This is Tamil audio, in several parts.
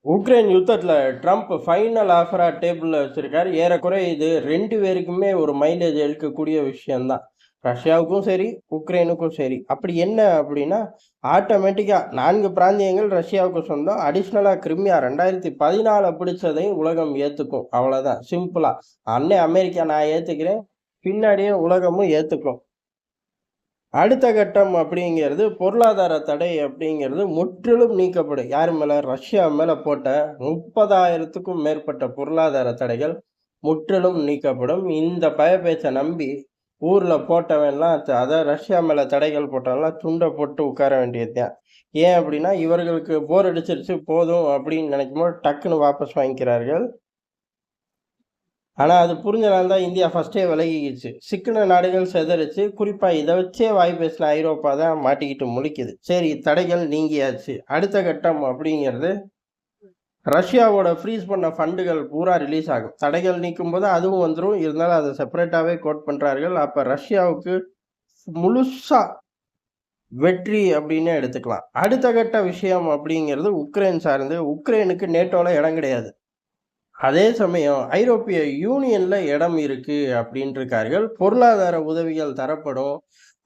உக்ரைன் யுத்தத்துல ட்ரம்ப் ஃபைனல் ஆஃபரா டேபிள்ல வச்சிருக்காரு. ஏறக்குறைய இது 2 பேருக்குமே ஒரு மைலேஜ் இழுக்கக்கூடிய விஷயம் தான். ரஷ்யாவுக்கும் சரி, உக்ரைனுக்கும் சரி. அப்படி என்ன அப்படின்னா, ஆட்டோமேட்டிக்கா 4 பிராந்தியங்கள் ரஷ்யாவுக்கு சொந்தம். அடிஷனலா கிரிமியா 2014 பிடிச்சதையும் உலகம் ஏத்துக்கும். அவ்வளவுதான் சிம்பிளா. அண்ணே அமெரிக்கா நான் ஏத்துக்கிறேன். பின்னாடியே உலகமும் ஏத்துக்கும். அடுத்த கட்டம் அப்படிங்கிறது பொருளாதார தடை அப்படிங்கிறது முற்றிலும் நீக்கப்படும். யார் மேல? ரஷ்யா மேல போட்ட 30,000த்துக்கும் மேற்பட்ட பொருளாதார தடைகள் முற்றிலும் நீக்கப்படும். இந்த பேச்ச நம்பி ஊர்ல போட்டவன்லாம் அதான் ரஷ்யா மேல தடைகள் போட்டவன்லாம் துண்ட போட்டு உட்கார வேண்டியது தான். ஏன் அப்படின்னா, இவர்களுக்கு போர் அடிச்சிருச்சு போதும் அப்படின்னு நினைக்கும்போது டக்குன்னு வாபஸ் வாங்கிக்கிறார்கள். ஆனா, அது புரிஞ்சனால தான் இந்தியா ஃபர்ஸ்ட்டே விலகிக்கிச்சு. சிக்கின நாடுகள் சிதறுச்சு. குறிப்பா இத வச்சே வாய் பேசின ஐரோப்பா தான் மாட்டிக்கிட்டு முழிக்குது. சரி, தடைகள் நீங்கியாச்சு. அடுத்த கட்டம் அப்படிங்கிறது, ரஷ்யாவோட ஃப்ரீஸ் பண்ண ஃபண்டுகள் பூரா ரிலீஸ் ஆகும். தடைகள் நீக்கும்போது அதுவும் வந்துரும். இருந்தாலும் அத செப்பரேட்டாவே கோட் பண்றார்கள். அப்ப ரஷ்யாவுக்கு முழுசா வெற்றி அப்படின்னே எடுத்துக்கலாம். அடுத்த கட்ட விஷயம் அப்படிங்கிறது உக்ரைன் சார்ந்து. உக்ரைனுக்கு நேட்டோல இடம் கிடையாது. அதே சமயம் ஐரோப்பிய யூனியன்ல இடம் இருக்கு அப்படின்றிருக்கார்கள். பொருளாதார உதவிகள் தரப்படும்.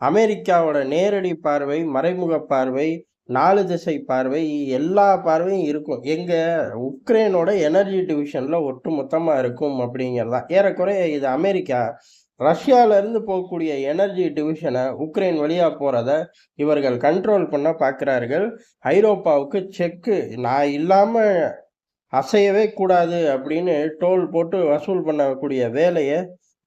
அமெரிக்காவோட நேரடி பார்வை, மறைமுக பார்வை, 4 திசை பார்வை, எல்லா பார்வையும் இருக்கும். எங்க? உக்ரைனோட எனர்ஜி டிவிஷன்ல ஒட்டுமொத்தமா இருக்கும் அப்படிங்கிறது தான். ஏறக்குறைய இது அமெரிக்கா ரஷ்யால இருந்து போகக்கூடிய எனர்ஜி டிவிஷனை உக்ரைன் வழியா போறத இவர்கள் கண்ட்ரோல் பண்ண பார்க்கிறார்கள். ஐரோப்பாவுக்கு செக்கு நான் இல்லாம அசையவே கூடாது அப்படின்னு டோல் போட்டு வசூல் பண்ணக்கூடிய வேலையை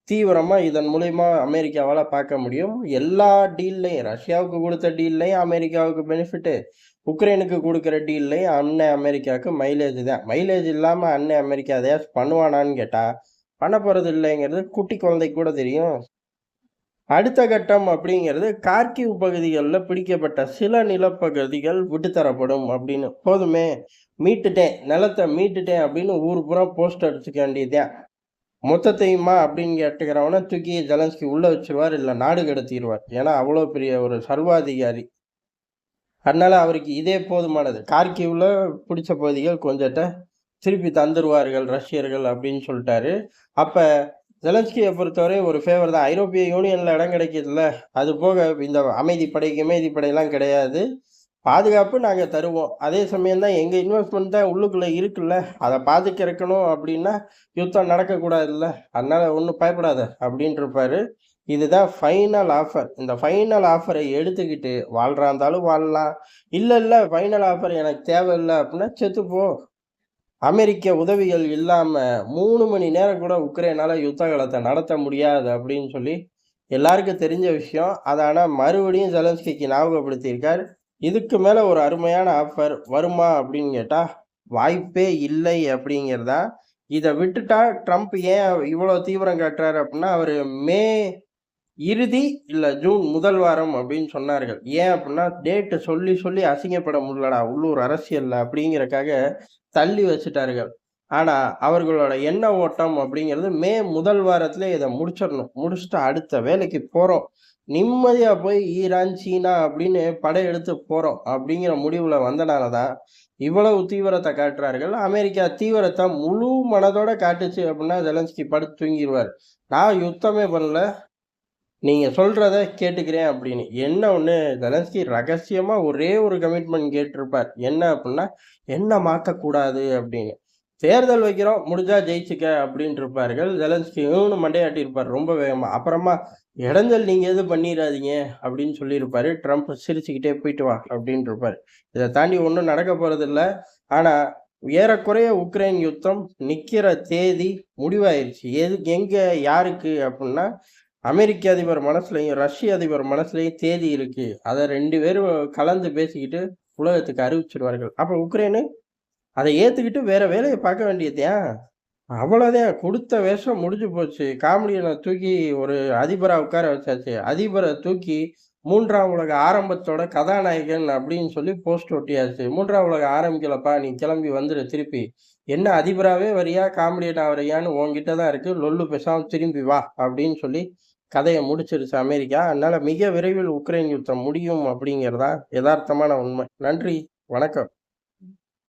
தீவிரமா இதன் மூலியமா அமெரிக்காவால பார்க்க முடியும். எல்லா டீல்லையும் ரஷ்யாவுக்கு கொடுத்த டீல்லையும் அமெரிக்காவுக்கு பெனிஃபிட்டு, உக்ரைனுக்கு கொடுக்குற டீல்லையும் அண்ணன் அமெரிக்காவுக்கு மைலேஜ் தான். மைலேஜ் இல்லாம அண்ணன் அமெரிக்கா எதையாச்சும் பண்ணுவானான்னு கேட்டா பண்ண போறது இல்லைங்கிறது குட்டி குழந்தைக்கு கூட தெரியும். அடுத்த கட்டம் அப்படிங்கிறது கார்கிவ் பகுதிகளில் பிடிக்கப்பட்ட சில நிலப்பகுதிகள் விட்டுத்தரப்படும் அப்படின்னு. போதுமே, மீட்டுட்டேன், நிலத்தை மீட்டுட்டேன் அப்படின்னு ஊர் பூரா போஸ்ட் அடிச்சுக்க வேண்டியதுதான். மொத்தத்தையுமா அப்படின்னு கேட்டுக்கிறவன தூக்கி ஜெலன்ஸ்கி உள்ள வச்சிருவார், இல்லை நாடு கடத்திடுவார். ஏன்னா அவ்வளோ பெரிய ஒரு சர்வாதிகாரி. அதனால அவருக்கு இதே போதுமானது. கார்கிவ்ல பிடிச்ச பகுதிகள் கொஞ்சத்தை திருப்பி தந்துருவார்கள் ரஷ்யர்கள் அப்படின்னு சொல்லிட்டாரு. அப்ப ஜெலன்ஸ்கியை பொறுத்தவரை ஒரு ஃபேவர் தான். ஐரோப்பிய யூனியன்ல இடம் கிடைக்குதுல்ல, அது போக இந்த அமைதி படையெல்லாம் கிடையாது. பாதுகாப்பு நாங்க தருவோம். அதே சமயம் தான் எங்க இன்வெஸ்ட்மெண்ட் தான் உள்ளுக்குள்ள இருக்குல்ல, அதை பாதுகாக்கணும் அப்படின்னா யுத்தம் நடக்கக்கூடாதுல்ல, அதனால ஒன்றும் பயப்படாத அப்படின்னு இருப்பாரு. இதுதான் ஃபைனல் ஆஃபர். இந்த ஃபைனல் ஆஃபரை எடுத்துக்கிட்டு வாழ்றாந்தாலும் வாழலாம். இல்ல ஃபைனல் ஆஃபர் எனக்கு தேவையில்லை அப்படின்னா செத்துப்போ. அமெரிக்க உதவிகள் இல்லாம 3 மணி நேரம் கூட உக்ரைனால யுத்த காலத்தை நடத்த முடியாது அப்படின்னு சொல்லி எல்லாருக்கும் தெரிஞ்ச விஷயம். அதை ஆனா மறுபடியும் ஜெலன்ஸ்கிக்கு ஞாபகப்படுத்தியிருக்கார். இதுக்கு மேல ஒரு அருமையான ஆஃபர் வருமா அப்படின்னு கேட்டா வாய்ப்பே இல்லை அப்படிங்கிறதா. இதை விட்டுட்டா ட்ரம்ப் ஏன் இவ்வளவு தீவிரம் காட்டுறாரு அப்படின்னா, அவரு மே இறுதி இல்ல ஜூன் முதல் வாரம் அப்படின்னு சொன்னார்கள். ஏன் அப்படின்னா, டேட்டு சொல்லி சொல்லி அசிங்கப்பட முடியலடா உள்ளூர் அரசியல்ல அப்படிங்கிறக்காக தள்ளி வச்சுட்டார்கள். ஆனா அவர்களோட எண்ண ஓட்டம் அப்படிங்கிறது மே முதல் வாரத்திலே இதை முடிச்சிடணும். முடிச்சுட்டு அடுத்த வேலைக்கு போறோம். நிம்மதியா போய் ஈரான், சீனா அப்படின்னு படையெடுத்து போறோம் அப்படிங்கிற முடிவுல வந்தனாலதான் இவ்வளவு தீவிரத்தை காட்டுறார்கள். அமெரிக்கா தீவிரத்தை முழு மனதோட காட்டுச்சு அப்படின்னா ஜெலன்ஸ்கி படுத்து தூங்கிடுவார். நான் யுத்தமே பண்ணல, நீங்க சொல்றத கேட்டுக்கிறேன் அப்படின்னு. என்ன ஒண்ணு, ஜெலன்ஸ்கி ரகசியமா ஒரே ஒரு கமிட்மெண்ட் கேட்டிருப்பார். என்ன அப்படின்னா, என்ன மாற்றக்கூடாது அப்படின்னு. தேர்தல் வைக்கிறோம், முடிஞ்சா ஜெயிச்சுக்க அப்படின்னு இருப்பார்கள். ஜெலன்ஸ்கி மண்டையாட்டியிருப்பார் ரொம்ப வேகமா. அப்புறமா இடைஞ்சல் நீங்க எதுவும் பண்ணிடாதீங்க அப்படின்னு சொல்லியிருப்பாரு. ட்ரம்ப் சிரிச்சுக்கிட்டே போயிட்டு வா அப்படின்னு இருப்பாரு. இதை தாண்டி ஒன்றும் நடக்க போறது இல்லை. ஆனா ஏறக்குறைய உக்ரைன் யுத்தம் நிக்கிற தேதி முடிவாயிருச்சு. எங்க யாருக்கு அப்படின்னா, அமெரிக்க அதிபர் மனசுலையும் ரஷ்ய அதிபர் மனசுலையும் தேதி இருக்கு. அதை 2 பேரும் கலந்து பேசிக்கிட்டு உலகத்துக்கு அறிவிச்சிருவார்கள். அப்ப உக்ரைனு அதை ஏத்துக்கிட்டு வேற வேலையை பார்க்க வேண்டியதுதான். அவ்வளவுதான், கொடுத்த வேஷம் முடிஞ்சு போச்சு. காமெடியனை தூக்கி ஒரு அதிபரா உட்கார வச்சாச்சு. அதிபரை தூக்கி 3ஆம் உலக ஆரம்பத்தோட கதாநாயகன் அப்படின்னு சொல்லி போஸ்ட் ஒட்டியாச்சு. 3ஆம் உலகம் ஆரம்பிக்கலப்பா, நீ கிளம்பி வந்துரு திருப்பி. என்ன அதிபராவே வரியா, காமெடியனா வரியான்னு உன்கிட்ட தான் இருக்கு. லொல்லு பேசாம திரும்பி வா அப்படின்னு சொல்லி கதையை முடிச்சிருச்சு அமெரிக்கா. அதனால மிக விரைவில் உக்ரைன் யுத்தம் முடியும் அப்படிங்கிறதா யதார்த்தமான உண்மை. நன்றி, வணக்கம்.